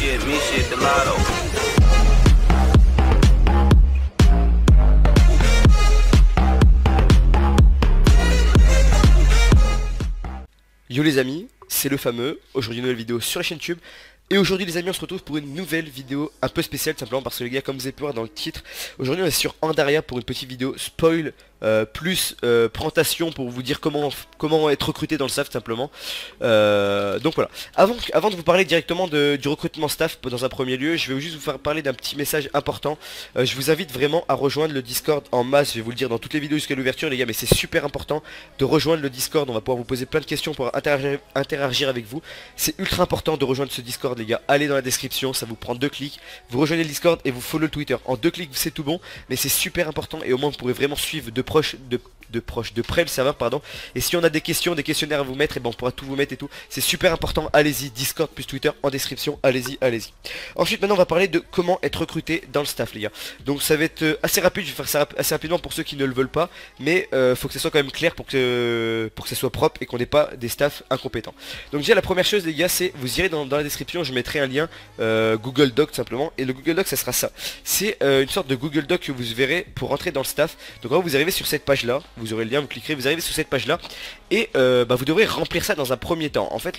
shit, me shit, the lotto. Yo les amis, c'est le fameux, aujourd'hui une nouvelle vidéo sur la chaîne YouTube. Et aujourd'hui les amis, on se retrouve pour une nouvelle vidéo un peu spéciale, simplement parce que les gars, comme vous avez pu voir dans le titre, aujourd'hui on est sur Andaria pour une petite vidéo spoil plus présentation pour vous dire comment être recruté dans le staff simplement. Donc voilà, avant de vous parler directement du recrutement staff dans un premier lieu, je vais juste vous faire parler d'un petit message important. Je vous invite vraiment à rejoindre le Discord en masse, je vais vous le dire dans toutes les vidéos jusqu'à l'ouverture les gars, mais c'est super important de rejoindre le Discord. On va pouvoir vous poser plein de questions pour interagir avec vous. C'est ultra important de rejoindre ce Discord les gars. Allez dans la description, ça vous prend 2 clics, vous rejoignez le Discord et vous follow le Twitter. En 2 clics c'est tout bon, mais c'est super important et au moins vous pourrez vraiment suivre de près le serveur, pardon. Et si on a des questions, des questionnaires à vous mettre, et ben on pourra tout vous mettre et tout. C'est super important, allez-y, Discord plus Twitter en description, allez-y. Ensuite maintenant on va parler de comment être recruté dans le staff les gars. Donc ça va être assez rapide, je vais faire ça assez rapidement pour ceux qui ne le veulent pas. Mais faut que ça soit quand même clair pour que ça soit propre et qu'on n'ait pas des staffs incompétents. Donc déjà la première chose les gars, c'est vous irez dans la description, je mettrai un lien Google Doc simplement. Et le Google Doc ça sera ça. C'est une sorte de Google Doc que vous verrez pour entrer dans le staff. Donc quand vous arrivez sur cette page là, vous aurez le lien, vous cliquerez, vous arrivez sur cette page là et vous devrez remplir ça dans un premier temps. En fait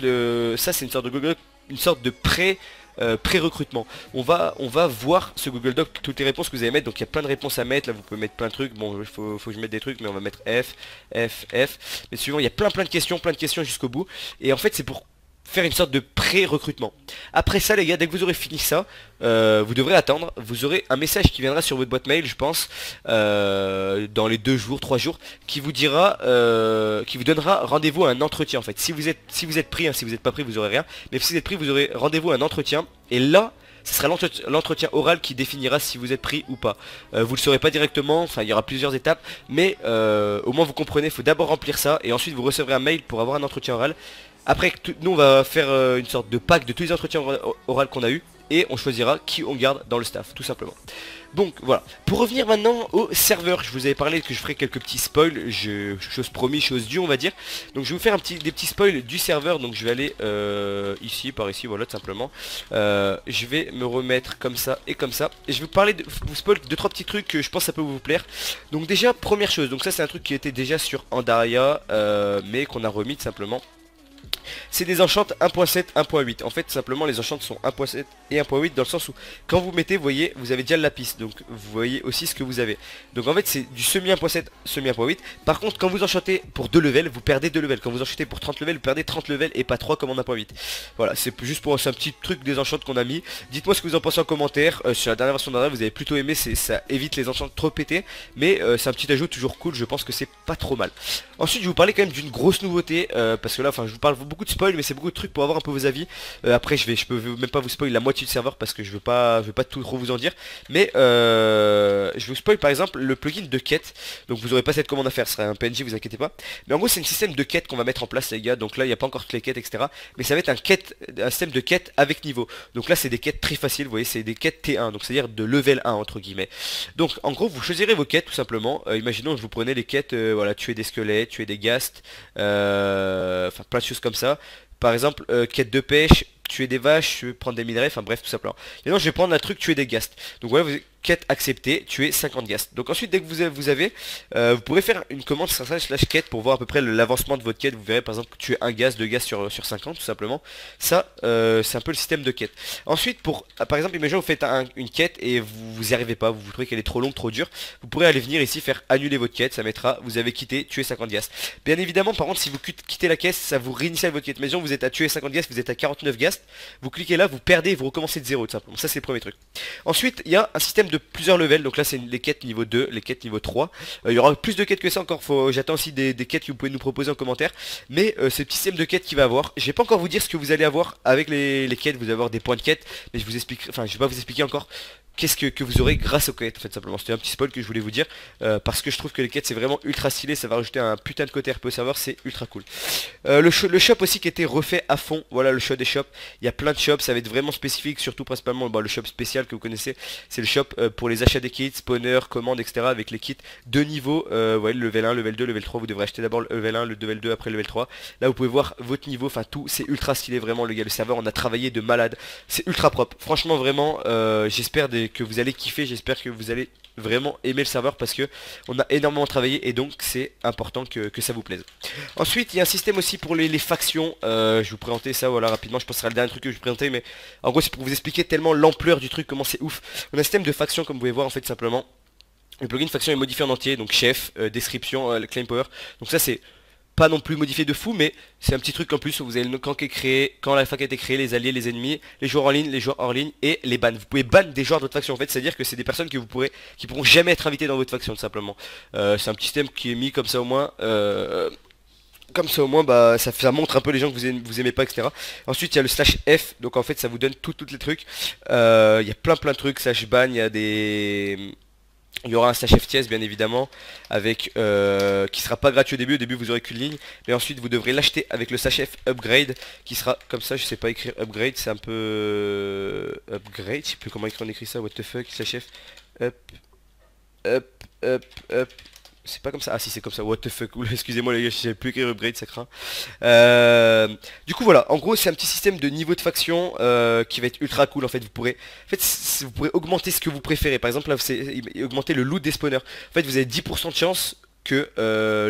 ça c'est une sorte de Google, une sorte de pré-recrutement. On va voir ce Google Doc, toutes les réponses que vous allez mettre. Donc il y a plein de réponses à mettre, là vous pouvez mettre plein de trucs. Bon il faut que je mette des trucs, mais on va mettre F. Mais suivant il y a plein de questions jusqu'au bout. Et en fait c'est pour faire une sorte de pré-recrutement. Après ça les gars, dès que vous aurez fini ça, vous devrez attendre, vous aurez un message qui viendra sur votre boîte mail je pense, dans les 2 jours, 3 jours, qui vous dira, qui vous donnera rendez-vous à un entretien en fait. Si vous êtes pris, hein, si vous n'êtes pas pris vous aurez rien, mais si vous êtes pris vous aurez rendez-vous à un entretien, et là ce sera l'entretien oral qui définira si vous êtes pris ou pas. Vous le saurez pas directement, enfin il y aura plusieurs étapes, mais au moins vous comprenez, il faut d'abord remplir ça, et ensuite vous recevrez un mail pour avoir un entretien oral. Après, nous on va faire une sorte de pack de tous les entretiens oraux qu'on a eu et on choisira qui on garde dans le staff, tout simplement. Donc voilà, pour revenir maintenant au serveur, je vous avais parlé que je ferai quelques petits spoils, chose promis, chose due on va dire. Donc je vais vous faire des petits spoils du serveur, donc je vais aller ici, par ici, voilà tout simplement. Je vais me remettre comme ça et comme ça, et je vais vous spoil 2-3 petits trucs que je pense ça peut vous plaire. Donc déjà, première chose, donc ça c'est un truc qui était déjà sur Andaria, mais qu'on a remis tout simplement. C'est des enchantes 1.7, 1.8. En fait simplement les enchantes sont 1.7 et 1.8 dans le sens où quand vous mettez, vous voyez, vous avez déjà le lapis. Donc vous voyez aussi ce que vous avez. Donc en fait c'est du semi 1.7, semi 1.8. Par contre quand vous enchantez pour 2 levels, vous perdez 2 levels. Quand vous enchantez pour 30 levels, vous perdez 30 levels et pas 3 comme en 1.8. Voilà, c'est juste pour un petit truc des enchantes qu'on a mis. Dites-moi ce que vous en pensez en commentaire. Sur la dernière version d'Andaria vous avez plutôt aimé, ça évite les enchantes trop pétées. Mais c'est un petit ajout toujours cool, je pense que c'est pas trop mal. Ensuite je vais vous parler quand même d'une grosse nouveauté, parce que là enfin je vous parle beaucoup de spoil, mais c'est beaucoup de trucs pour avoir un peu vos avis. Après je peux même pas vous spoil la moitié du serveur parce que je veux pas tout trop vous en dire. Mais je vous spoil par exemple le plugin de quête. Donc vous aurez pas cette commande à faire, ce sera un PNJ, vous inquiétez pas. Mais en gros c'est un système de quête qu'on va mettre en place les gars. Donc là il n'y a pas encore toutes les quêtes etc. Mais ça va être un système de quête avec niveau. Donc là c'est des quêtes très faciles, vous voyez, c'est des quêtes T1, donc c'est à dire de level 1 entre guillemets. Donc en gros vous choisirez vos quêtes tout simplement. Imaginons que vous prenez les quêtes, voilà, tuer des squelettes, tuer des ghasts, enfin plein de choses comme ça. Par exemple, quête de pêche, tuer des vaches, prendre des minerais, enfin bref tout simplement. Et non je vais prendre un truc tuer des ghasts. Donc voilà, quête acceptée, tuer 50 ghasts. Donc ensuite dès que vous pourrez faire une commande / quête pour voir à peu près l'avancement de votre quête. Vous verrez par exemple tuer un ghast, 2 ghasts sur 50 tout simplement. Ça c'est un peu le système de quête. Ensuite par exemple imaginez vous faites une quête et vous y arrivez pas, vous trouvez qu'elle est trop longue, trop dure. Vous pourrez aller venir ici faire annuler votre quête, ça mettra vous avez quitté, tuer 50 ghasts. Bien évidemment par contre si vous quittez la caisse ça vous réinitialise votre quête. Mais vous êtes à tuer 50 ghasts, vous êtes à 49 ghasts, vous cliquez là, vous perdez et vous recommencez de zéro tout simplement. Ça c'est le premier truc. Ensuite il y a un système de plusieurs levels, donc là c'est les quêtes niveau 2, les quêtes niveau 3. Il y aura plus de quêtes que ça encore, j'attends aussi des quêtes que vous pouvez nous proposer en commentaire. Mais c'est le petit système de quêtes qui va avoir. Je vais pas encore vous dire ce que vous allez avoir avec les quêtes, vous allez avoir des points de quête, mais je vous explique, enfin je vais pas vous expliquer encore qu'est-ce que vous aurez grâce aux quêtes en fait simplement. C'était un petit spoil que je voulais vous dire parce que je trouve que les quêtes c'est vraiment ultra stylé, ça va rajouter un putain de côté RP au serveur, c'est ultra cool. Le shop aussi qui était refait à fond, voilà le shop des shops. Il y a plein de shops, ça va être vraiment spécifique, surtout principalement le shop spécial que vous connaissez. C'est le shop pour les achats des kits, spawner, commandes, etc. avec les kits de niveau, ouais, level 1, level 2, level 3. Vous devrez acheter d'abord le level 1, le level 2, après le level 3. Là vous pouvez voir votre niveau, enfin tout, c'est ultra stylé vraiment le gars, le serveur on a travaillé de malade. C'est ultra propre, franchement vraiment, j'espère que vous allez kiffer, j'espère que vous allez vraiment aimer le serveur parce que on a énormément travaillé et donc c'est important que ça vous plaise. Ensuite il y a un système aussi pour les factions, je vais vous présenter ça voilà rapidement, je pense que ce sera le dernier truc que je vais vous présenter, mais en gros c'est pour vous expliquer tellement l'ampleur du truc, comment c'est ouf. On a un système de factions comme vous pouvez voir en fait simplement. Le plugin faction est modifié en entier, donc chef, description, claim power, donc ça c'est pas non plus modifié de fou, mais c'est un petit truc en plus où vous avez le camp qui est créé, quand la fac a été créée, les alliés, les ennemis, les joueurs en ligne, les joueurs hors ligne et les bans. Vous pouvez ban des joueurs de votre faction en fait, c'est-à-dire que c'est des personnes que qui pourront jamais être invitées dans votre faction tout simplement. C'est un petit système qui est mis comme ça au moins. Comme ça au moins bah ça montre un peu les gens que vous aimez pas, etc. Ensuite il y a le slash F, donc en fait ça vous donne toutes les trucs. Il y a plein de trucs, slash ban, il y a des. Il y aura un slash FTS bien évidemment avec qui sera pas gratuit au début vous aurez qu'une ligne, mais ensuite vous devrez l'acheter avec le slash F upgrade qui sera comme ça, je sais pas écrire upgrade, c'est un peu upgrade, je sais plus comment on écrit ça, what the fuck, slash F up. C'est pas comme ça, ah si c'est comme ça, what the fuck, excusez-moi les gars, je sais plus écrire upgrade, ça craint. Du coup voilà, en gros c'est un petit système de niveau de faction qui va être ultra cool en fait, vous pourrez augmenter ce que vous préférez, par exemple là c'est augmenter le loot des spawners. En fait vous avez 10% de chance que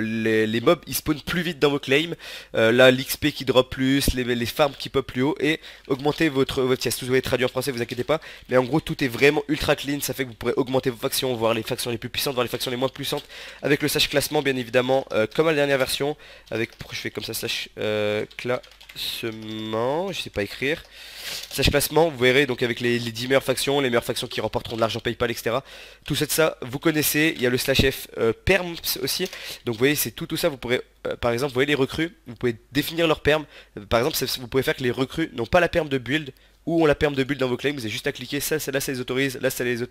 les mobs ils spawnent plus vite dans vos claims, là l'XP qui drop plus, les farms qui pop plus haut et augmenter votre chest. Tout va être traduit en français, vous inquiétez pas, mais en gros tout est vraiment ultra clean, ça fait que vous pourrez augmenter vos factions, voir les factions les plus puissantes, voir les factions les moins puissantes avec le slash classement bien évidemment, comme à la dernière version, avec, pourquoi je fais comme ça, slash classement, je sais pas écrire. Slash classement, vous verrez donc avec les 10 meilleures factions, les meilleures factions qui remporteront de l'argent PayPal, etc. Tout ça, vous connaissez. Il y a le slash F perms aussi. Donc vous voyez, c'est tout ça. Vous pourrez, par exemple, vous voyez les recrues, vous pouvez définir leur perm. Par exemple, vous pouvez faire que les recrues n'ont pas la perm de build ou on la perm de build dans vos claims. Vous avez juste à cliquer, là ça les autorise, là ça les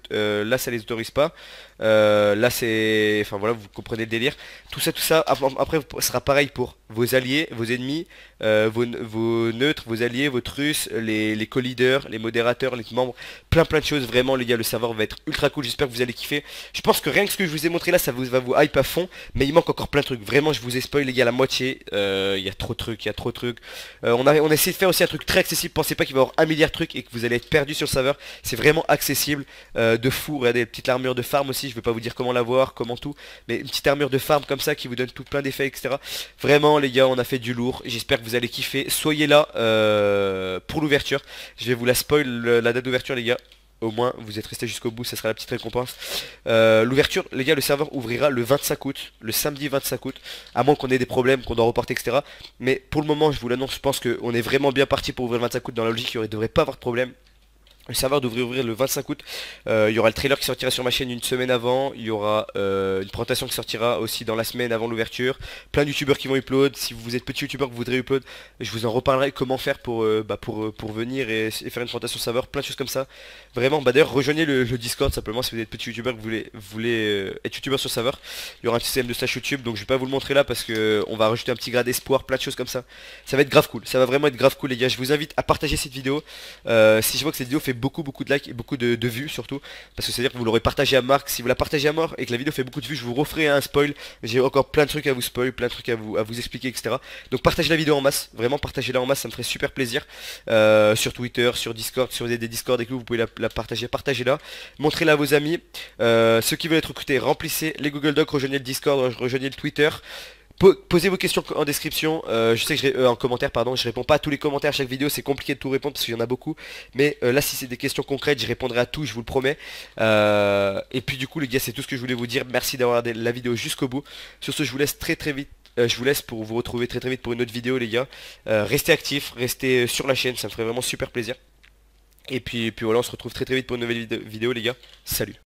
autorise pas. Là c'est, enfin voilà, vous comprenez le délire. Tout ça, après sera pareil pour vos alliés, vos ennemis, vos neutres, vos alliés, vos trusses, les co-leaders, les modérateurs, les membres, plein de choses. Vraiment les gars, le serveur va être ultra cool, j'espère que vous allez kiffer. Je pense que rien que ce que je vous ai montré là, ça va vous hype à fond, mais il manque encore plein de trucs. Vraiment je vous ai spoil les gars la moitié, il y a trop de trucs, on a essayé de faire aussi un truc très accessible, pensez pas qu'il va y avoir un milliard de trucs et que vous allez être perdu sur le serveur, c'est vraiment accessible, de fou. Regardez, petite armure de farm aussi, je vais pas vous dire comment l'avoir, comment tout, mais une petite armure de farm comme ça qui vous donne tout plein d'effets, etc. Vraiment les gars, on a fait du lourd, j'espère que vous allez kiffer, soyez là pour l'ouverture, je vais vous la spoil, la date d'ouverture les gars. Au moins vous êtes restés jusqu'au bout, ça sera la petite récompense. L'ouverture, les gars, le serveur ouvrira le 25 août, le samedi 25 août, à moins qu'on ait des problèmes, qu'on doit reporter, etc. Mais pour le moment, je vous l'annonce, je pense qu'on est vraiment bien parti pour ouvrir le 25 août. Dans la logique, il ne devrait pas avoir de problème. Le serveur devrait ouvrir le 25 août, il y aura le trailer qui sortira sur ma chaîne une semaine avant, il y aura une présentation qui sortira aussi dans la semaine avant l'ouverture, plein de youtubeurs qui vont upload, si vous êtes petit youtubeur que vous voudrez upload, je vous en reparlerai comment faire pour venir et faire une présentation serveur, plein de choses comme ça. Vraiment, d'ailleurs rejoignez le Discord simplement si vous êtes petit youtubeur que vous voulez être youtubeur sur serveur. Il y aura un système de slash YouTube, donc je vais pas vous le montrer là parce que on va rajouter un petit grade d'espoir, plein de choses comme ça. Ça va être grave cool, ça va vraiment être grave cool les gars, je vous invite à partager cette vidéo. Si je vois que cette vidéo fait beaucoup de likes et beaucoup de vues surtout, parce que c'est à dire que vous l'aurez partagé à Marc. Si vous la partagez à mort et que la vidéo fait beaucoup de vues, je vous referai un spoil, j'ai encore plein de trucs à vous spoil, plein de trucs à vous expliquer, etc. Donc partagez la vidéo en masse, vraiment partagez-la en masse, ça me ferait super plaisir. Sur Twitter, sur Discord, si vous avez des Discord et que vous pouvez la partager, partagez-la, montrez-la à vos amis. Ceux qui veulent être recrutés, remplissez les Google Docs, rejoignez le Discord, rejoignez le Twitter. Posez vos questions en description, je sais que en commentaire pardon, je réponds pas à tous les commentaires à chaque vidéo, c'est compliqué de tout répondre parce qu'il y en a beaucoup, mais là si c'est des questions concrètes, je répondrai à tout, je vous le promets. Et puis du coup les gars, c'est tout ce que je voulais vous dire, merci d'avoir regardé la vidéo jusqu'au bout. Sur ce, je vous laisse très vite. Je vous laisse pour vous retrouver très vite pour une autre vidéo les gars. Restez actifs, restez sur la chaîne, ça me ferait vraiment super plaisir. Et puis voilà, on se retrouve très vite pour une nouvelle vidéo les gars. Salut.